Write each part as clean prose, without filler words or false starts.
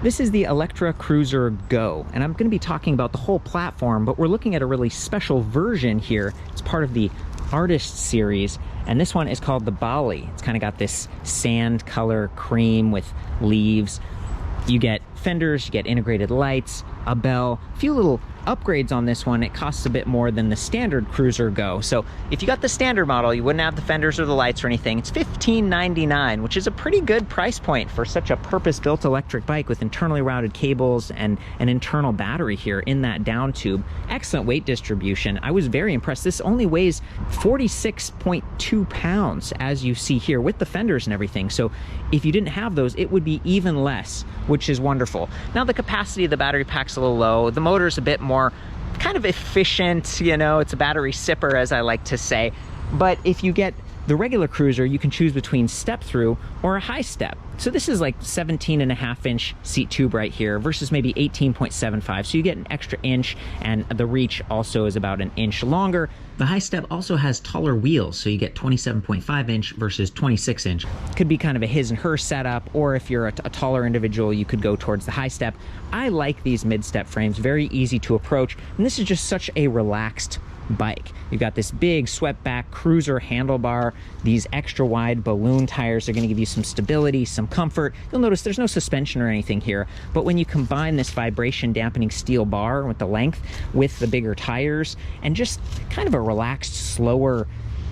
This is the Electra Cruiser Go, and I'm going to be talking about the whole platform, but we're looking at a really special version here. It's part of the Artist series, and this one is called the Bali. It's kind of got this sand color cream with leaves. You get fenders, you get integrated lights, a bell, a few little upgrades on this one. It costs a bit more than the standard Cruiser Go. So if you got the standard model, you wouldn't have the fenders or the lights or anything. It's $15.99, which is a pretty good price point for such a purpose-built electric bike with internally routed cables and an internal battery here in that down tube. Excellent weight distribution. I was very impressed. This only weighs 46.2 pounds, as you see here, with the fenders and everything. So if you didn't have those, it would be even less, which is wonderful. Now the capacity of the battery pack's a little low. The motor's a bit more kind of efficient, you know, it's a battery sipper, as I like to say. But if you get the regular Cruiser, you can choose between Step-Thru or a high step. So this is like 17.5-inch seat tube right here versus maybe 18.75. So you get an extra inch, and the reach also is about an inch longer. The high step also has taller wheels, so you get 27.5-inch versus 26-inch. Could be kind of a his and her setup, or if you're a taller individual, you could go towards the high step. I like these mid-step frames, very easy to approach, and this is just such a relaxed bike. You've got this big swept back cruiser handlebar. These extra wide balloon tires are going to give you some stability, some comfort. You'll notice there's no suspension or anything here, but when you combine this vibration dampening steel bar with the length with the bigger tires and just kind of a relaxed, slower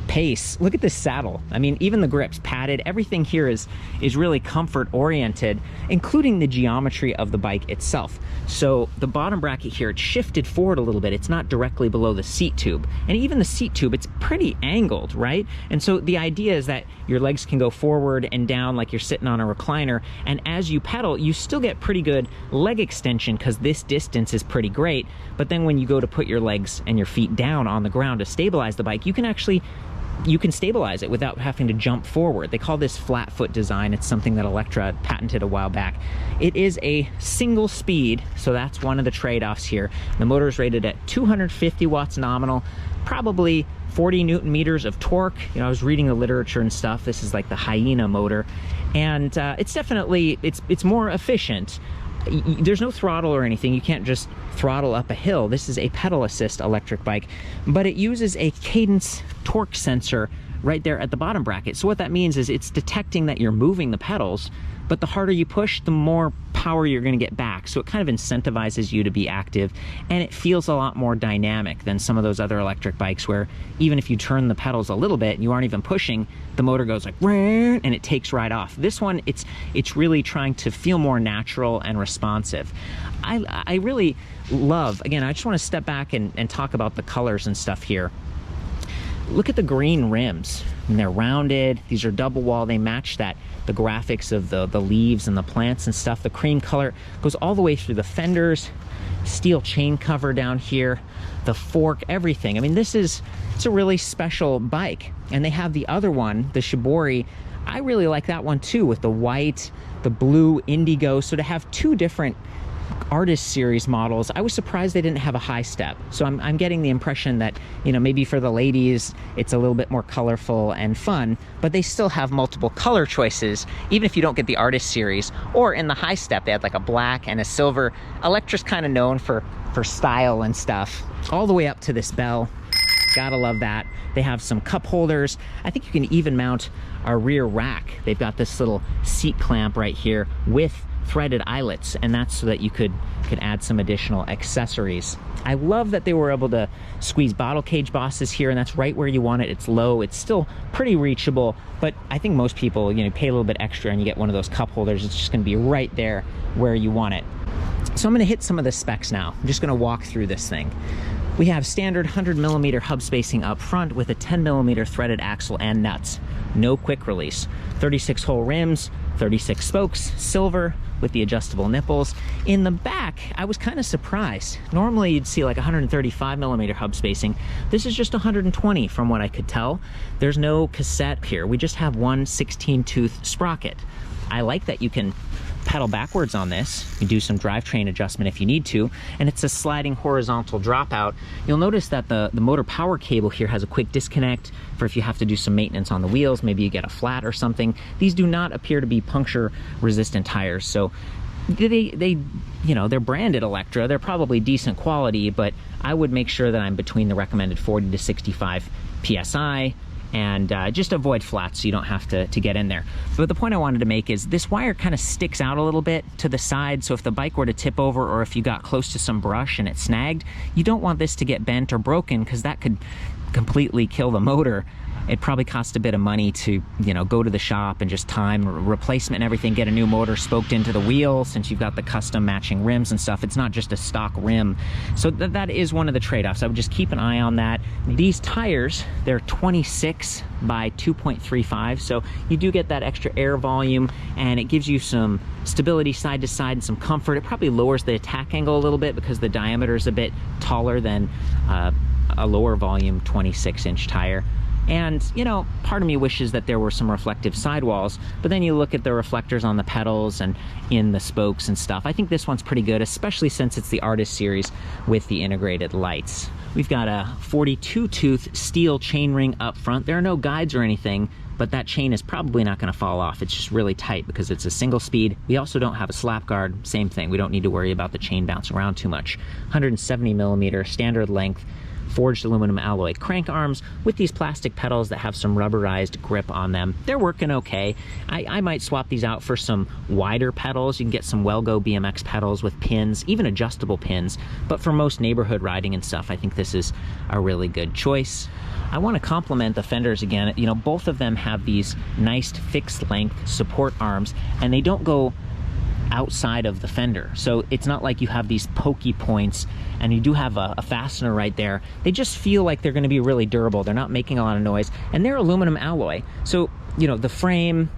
pace. Look at this saddle. I mean, even the grips padded. Everything here is really comfort oriented, including the geometry of the bike itself. So the bottom bracket here, it's shifted forward a little bit. It's not directly below the seat tube. And even the seat tube, it's pretty angled, right? And so the idea is that your legs can go forward and down like you're sitting on a recliner. And as you pedal, you still get pretty good leg extension because this distance is pretty great. But then when you go to put your legs and your feet down on the ground to stabilize the bike, you can stabilize it without having to jump forward. They call this flat foot design. It's something that Electra patented a while back. It is a single speed, so that's one of the trade-offs here. The motor is rated at 250 watts nominal, probably 40 Newton meters of torque. You know, I was reading the literature and stuff. This is like the Hyena motor, and it's definitely, it's more efficient. There's no throttle or anything. You can't just throttle up a hill. This is a pedal assist electric bike, but it uses a cadence torque sensor right there at the bottom bracket. So what that means is it's detecting that you're moving the pedals, but the harder you push, the more power you're going to get back. So it kind of incentivizes you to be active, and it feels a lot more dynamic than some of those other electric bikes where even if you turn the pedals a little bit and you aren't even pushing, the motor goes like and it takes right off. This one, it's really trying to feel more natural and responsive. I really love, again, I just want to step back and talk about the colors and stuff here. Look at the green rims, and they're rounded. These are double wall. They match the graphics of the leaves and the plants and stuff. The cream color goes all the way through the fenders, steel chain cover down here, the fork, everything. I mean, it's a really special bike. And they have the other one, the Shibori. I really like that one too, with the white, the blue, indigo. So to have two different Artist series models, I was surprised they didn't have a high step. So I'm getting the impression that, you know, maybe for the ladies it's a little bit more colorful and fun, but they still have multiple color choices even if you don't get the Artist series. Or in the high step they had like a black and a silver. Electra's kind of known for style and stuff. All the way up to this bell, gotta love that. They have some cup holders. I think you can even mount a rear rack. They've got this little seat clamp right here with threaded eyelets, and that's so that you could add some additional accessories. I love that they were able to squeeze bottle cage bosses here, and that's right where you want it. It's low, it's still pretty reachable, but I think most people, you know, pay a little bit extra and you get one of those cup holders. It's just going to be right there where you want it. So I'm going to hit some of the specs now. I'm just going to walk through this thing. We have standard 100mm hub spacing up front with a 10mm threaded axle and nuts. No quick release. 36-hole rims, 36 spokes, silver with the adjustable nipples. In the back, I was kind of surprised. Normally you'd see like 135mm hub spacing. This is just 120 from what I could tell. There's no cassette here. We just have one 16-tooth sprocket. I like that you can pedal backwards on this. You do some drivetrain adjustment if you need to, and it's a sliding horizontal dropout. You'll notice that the motor power cable here has a quick disconnect for if you have to do some maintenance on the wheels. Maybe you get a flat or something. These do not appear to be puncture resistant tires, so they you know, they're branded Electra. They're probably decent quality, but I would make sure that I'm between the recommended 40 to 65 PSI, and just avoid flats so you don't have to get in there. But the point I wanted to make is this wire kind of sticks out a little bit to the side, so if the bike were to tip over or if you got close to some brush and it snagged, you don't want this to get bent or broken, because that could completely kill the motor. It probably costs a bit of money to, you know, go to the shop and just time replacement and everything, get a new motor spoked into the wheel, since you've got the custom matching rims and stuff. It's not just a stock rim. So that is one of the trade-offs. I would just keep an eye on that. These tires, they're 26 by 2.35, so you do get that extra air volume, and it gives you some stability side to side and some comfort. It probably lowers the attack angle a little bit because the diameter is a bit taller than a lower volume 26-inch tire. And, you know, part of me wishes that there were some reflective sidewalls, but then you look at the reflectors on the pedals and in the spokes and stuff. I think this one's pretty good, especially since it's the Artist series with the integrated lights. We've got a 42-tooth steel chain ring up front. There are no guides or anything, but that chain is probably not going to fall off. It's just really tight because it's a single speed. We also don't have a slap guard. Same thing. We don't need to worry about the chain bouncing around too much. 170 millimeter standard length forged aluminum alloy crank arms with these plastic pedals that have some rubberized grip on them. They're working okay. I might swap these out for some wider pedals. You can get some Wellgo BMX pedals with pins, even adjustable pins. But for most neighborhood riding and stuff, I think this is a really good choice. I want to compliment the fenders again. You know, both of them have these nice fixed length support arms, and they don't go outside of the fender. So it's not like you have these pokey points, and you do have a fastener right there. They just feel like they're going to be really durable. They're not making a lot of noise, and they're aluminum alloy. So, you know, the frame,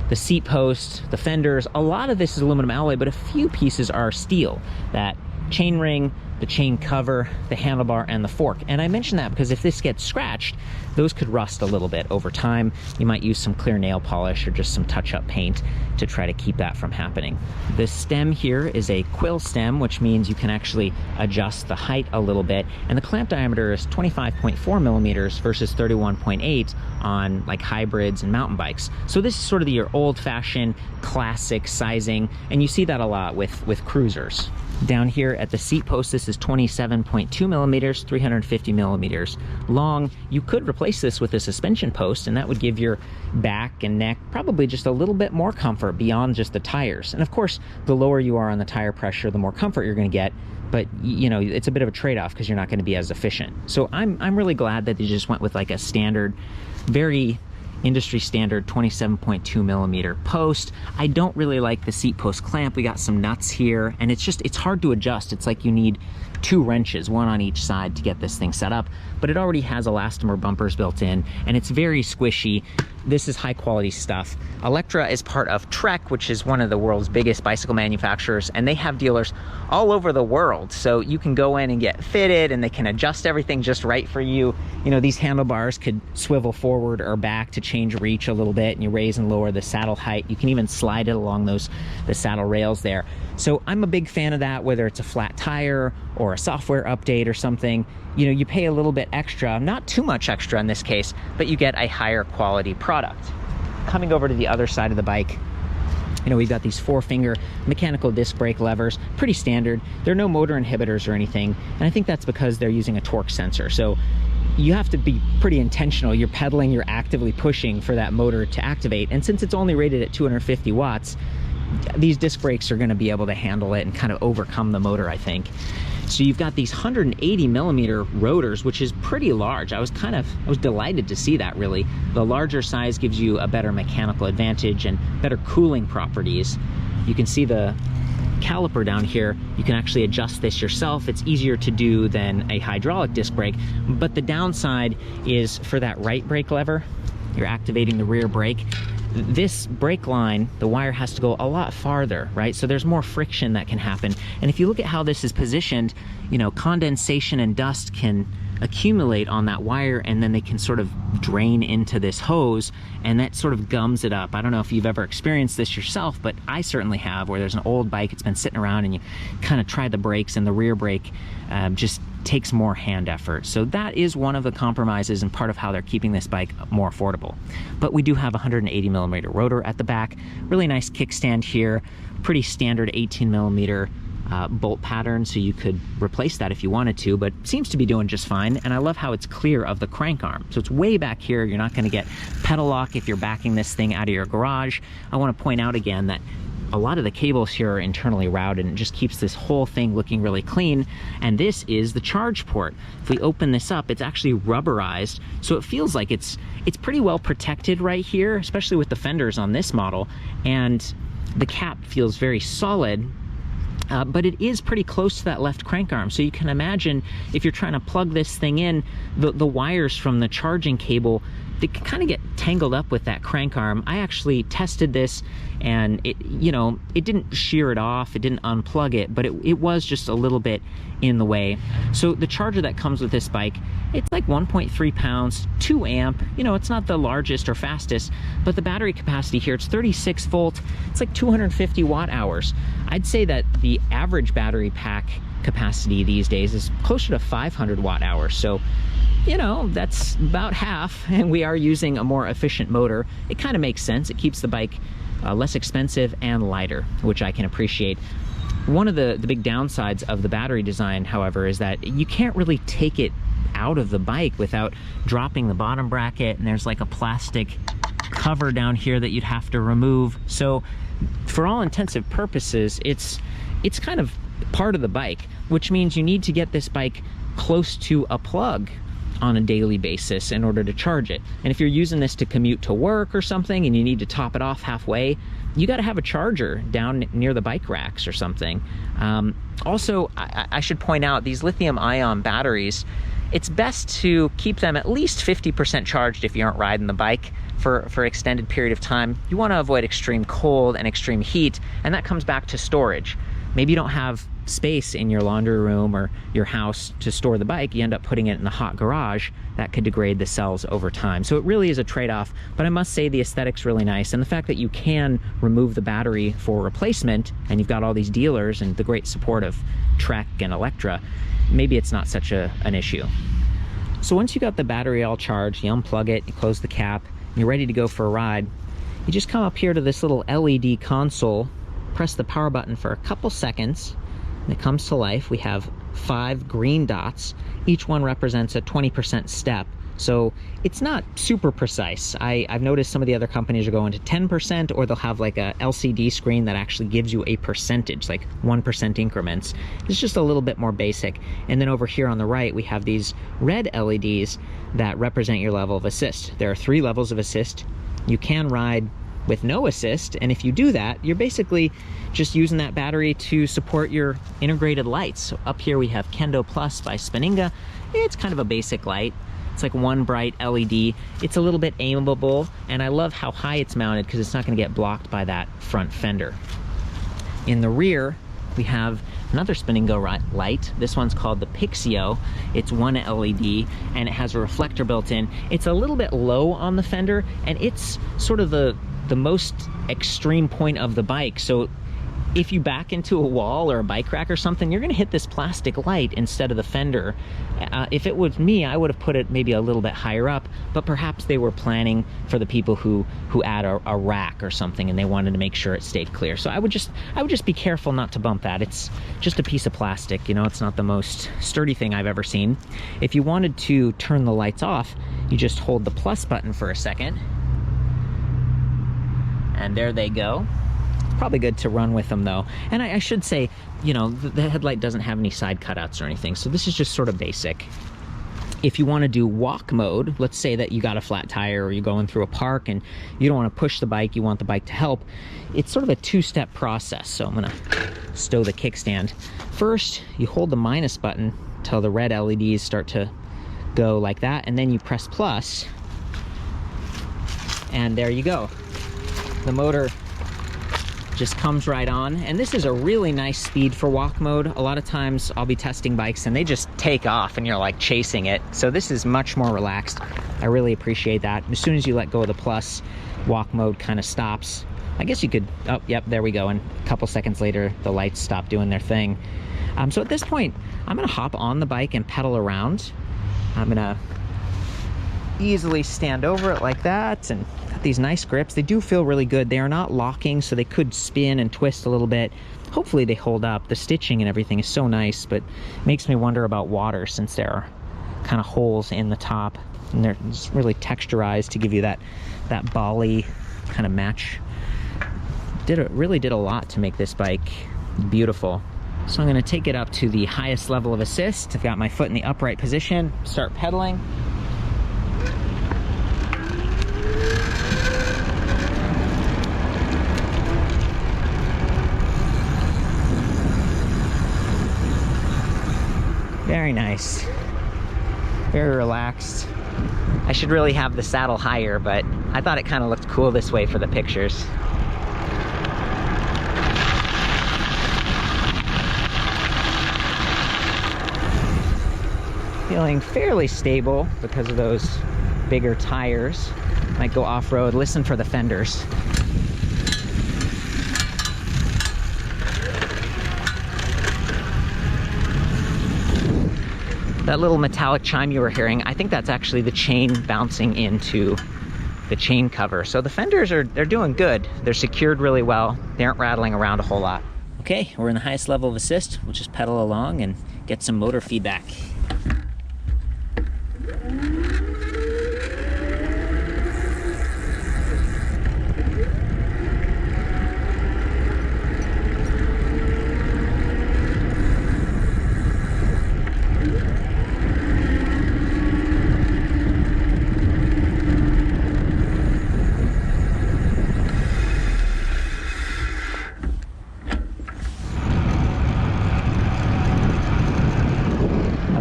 the seat post, the fenders, a lot of this is aluminum alloy, but a few pieces are steel. That chain ring, the chain cover, the handlebar, and the fork. And I mention that because if this gets scratched, those could rust a little bit over time. You might use some clear nail polish or just some touch-up paint to try to keep that from happening. The stem here is a quill stem, which means you can actually adjust the height a little bit. And the clamp diameter is 25.4 millimeters versus 31.8 on like hybrids and mountain bikes. So this is sort of your old-fashioned classic sizing, and you see that a lot with cruisers. Down here at the seat post, this is 27.2 millimeters, 350 millimeters long. You could replace this with a suspension post, and that would give your back and neck probably just a little bit more comfort beyond just the tires. And of course, the lower you are on the tire pressure, the more comfort you're going to get. But, you know, it's a bit of a trade-off because you're not going to be as efficient. So I'm really glad that they just went with like a standard, very industry standard 27.2 millimeter post. I don't really like the seat post clamp. We got some nuts here, and it's hard to adjust. It's like you need 2 wrenches, one on each side, to get this thing set up. But it already has elastomer bumpers built in, and it's very squishy. This is high quality stuff. Electra is part of Trek, which is one of the world's biggest bicycle manufacturers, and they have dealers all over the world. So you can go in and get fitted, and they can adjust everything just right for you. You know, these handlebars could swivel forward or back to change reach a little bit, and you raise and lower the saddle height. You can even slide it along the saddle rails there. So I'm a big fan of that, whether it's a flat tire or a software update or something. You know, you pay a little bit extra, not too much extra in this case, but you get a higher quality product. Coming over to the other side of the bike, you know, we've got these 4-finger mechanical disc brake levers, pretty standard. There are no motor inhibitors or anything, and I think that's because they're using a torque sensor. So you have to be pretty intentional. You're pedaling, you're actively pushing for that motor to activate. And since it's only rated at 250 watts, these disc brakes are going to be able to handle it and kind of overcome the motor, I think. So you've got these 180 millimeter rotors, which is pretty large. I was delighted to see that, really. The larger size gives you a better mechanical advantage and better cooling properties. You can see the caliper down here. You can actually adjust this yourself. It's easier to do than a hydraulic disc brake, but the downside is for that right brake lever, you're activating the rear brake. This brake line, the wire has to go a lot farther, right? So there's more friction that can happen. And if you look at how this is positioned, you know, condensation and dust can accumulate on that wire, and then they can sort of drain into this hose, and that sort of gums it up. I don't know if you've ever experienced this yourself, but I certainly have, where there's an old bike, it's been sitting around, and you kind of try the brakes, and the rear brake just takes more hand effort. So that is one of the compromises and part of how they're keeping this bike more affordable. But we do have a 180 millimeter rotor at the back, really nice kickstand here, pretty standard 18mm bolt pattern, so you could replace that if you wanted to, but seems to be doing just fine. And I love how it's clear of the crank arm. So it's way back here. You're not going to get pedal lock if you're backing this thing out of your garage. I want to point out again that a lot of the cables here are internally routed, and it just keeps this whole thing looking really clean. And this is the charge port. If we open this up, it's actually rubberized, so it feels like it's pretty well protected right here, especially with the fenders on this model. And the cap feels very solid. But it is pretty close to that left crank arm, so you can imagine if you're trying to plug this thing in, the wires from the charging cable, they can kind of get tangled up with that crank arm. I actually tested this, and it, you know, it didn't shear it off, it didn't unplug it, but it was just a little bit in the way. So the charger that comes with this bike, it's like 1.3 pounds, 2 amp. You know, it's not the largest or fastest, but the battery capacity here, it's 36 volt. It's like 250 watt hours. I'd say that the average battery pack capacity these days is closer to 500 watt hours. So, you know, that's about half, and we are using a more efficient motor. It kind of makes sense. It keeps the bike less expensive and lighter, which I can appreciate. One of the big downsides of the battery design, however, is that you can't really take it out of the bike without dropping the bottom bracket, and there's like a plastic cover down here that you'd have to remove. So for all intensive purposes, it's kind of part of the bike, which means you need to get this bike close to a plug on a daily basis in order to charge it. And if you're using this to commute to work or something and you need to top it off halfway, you got to have a charger down near the bike racks or something. Also, I should point out, these lithium-ion batteries, it's best to keep them at least 50% charged if you aren't riding the bike for extended period of time. You want to avoid extreme cold and extreme heat, and that comes back to storage. Maybe you don't have space in your laundry room or your house to store the bike. You end up putting it in the hot garage. That could degrade the cells over time. So it really is a trade-off, but I must say the aesthetic's really nice, and the fact that you can remove the battery for replacement, and you've got all these dealers and the great support of Trek and Electra, maybe it's not such an issue. So once you got the battery all charged, you unplug it, you close the cap, and you're ready to go for a ride, you just come up here to this little LED console, press the power button for a couple seconds, and it comes to life. We have 5 green dots. Each one represents a 20% step. So it's not super precise. I've noticed some of the other companies are going to 10%, or they'll have like a LCD screen that actually gives you a percentage, like 1% increments. It's just a little bit more basic. And then over here on the right, we have these red LEDs that represent your level of assist. There are 3 levels of assist. You can ride with no assist, and if you do that, you're basically just using that battery to support your integrated lights. So up here we have Kendo Plus by Spinninga. It's kind of a basic light. It's like one bright LED. It's a little bit aimable, and I love how high it's mounted because it's not going to get blocked by that front fender. In the rear, we have another Spinninga light. This one's called the Pixio. It's one LED, and it has a reflector built in. It's a little bit low on the fender, and it's sort of the most extreme point of the bike. So if you back into a wall or a bike rack or something, you're gonna hit this plastic light instead of the fender. If it was me, I would have put it maybe a little bit higher up, but perhaps they were planning for the people who add a rack or something, and they wanted to make sure it stayed clear. So I would just be careful not to bump that. It's just a piece of plastic, you know, it's not the most sturdy thing I've ever seen. If you wanted to turn the lights off, you just hold the plus button for a second, and there they go. Probably good to run with them though. And I should say, you know, the headlight doesn't have any side cutouts or anything, so this is just sort of basic. If you want to do walk mode, let's say that you got a flat tire or you're going through a park and you don't want to push the bike, you want the bike to help, it's sort of a 2-step process. So I'm gonna stow the kickstand. First, you hold the minus button until the red LEDs start to go like that, and then you press plus, and there you go. The motor just comes right on, and this is a really nice speed for walk mode. A lot of times I'll be testing bikes and they just take off and you're like chasing it. So this is much more relaxed. I really appreciate that. As soon as you let go of the plus, walk mode kind of stops. I guess you could, oh, yep, there we go. And a couple seconds later, the lights stop doing their thing. So at this point, I'm gonna hop on the bike and pedal around. I'm gonna easily stand over it like that and these nice grips. They do feel really good. They are not locking, so they could spin and twist a little bit. Hopefully they hold up. The stitching and everything is so nice, but makes me wonder about water, since there are kind of holes in the top, and they're just really texturized to give you that Bali kind of match. Really did a lot to make this bike beautiful. So I'm going to take it up to the highest level of assist. I've got my foot in the upright position, start pedaling. Very nice. Very relaxed. I should really have the saddle higher, but I thought it kind of looked cool this way for the pictures. Feeling fairly stable because of those bigger tires. Might go off-road. Listen for the fenders. That little metallic chime you were hearing, I think that's actually the chain bouncing into the chain cover. So the fenders they're doing good. They're secured really well. They aren't rattling around a whole lot. Okay, we're in the highest level of assist. We'll just pedal along and get some motor feedback.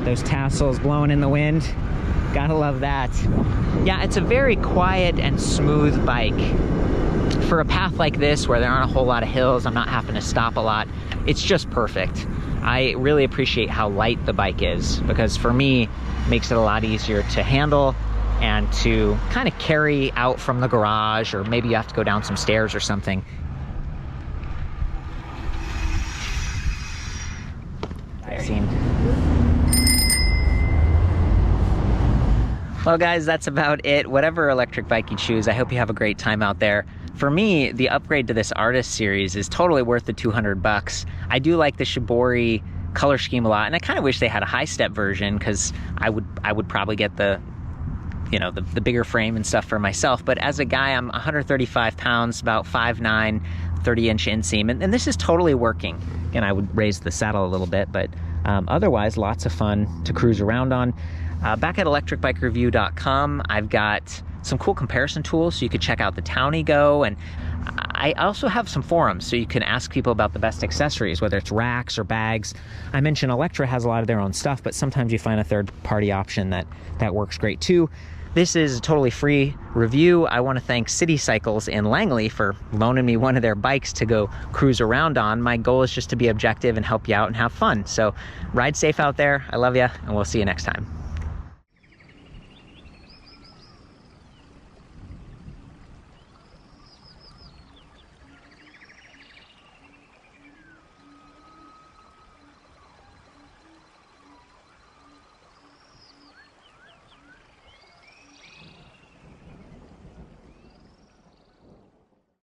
Those tassels blowing in the wind. Gotta love that. Yeah, it's a very quiet and smooth bike. For a path like this where there aren't a whole lot of hills, I'm not having to stop a lot, it's just perfect. I really appreciate how light the bike is, because for me, it makes it a lot easier to handle and to kind of carry out from the garage, or maybe you have to go down some stairs or something. Well guys, that's about it. Whatever electric bike you choose, I hope you have a great time out there. For me, the upgrade to this Artist series is totally worth the 200 bucks. I do like the Shibori color scheme a lot, and I kind of wish they had a high step version, because I would probably get the bigger frame and stuff for myself. But as a guy, I'm 135 pounds, about 5'9", 30-inch inseam, and this is totally working. Again, I would raise the saddle a little bit, but otherwise, lots of fun to cruise around on. Back at ElectricBikeReview.com, I've got some cool comparison tools, so you could check out the Townie Go, and I also have some forums, so you can ask people about the best accessories, whether it's racks or bags. I mentioned Electra has a lot of their own stuff, but sometimes you find a third-party option that works great too. This is a totally free review. I want to thank City Cycles in Langley for loaning me one of their bikes to go cruise around on. My goal is just to be objective and help you out and have fun. So ride safe out there. I love you, and we'll see you next time.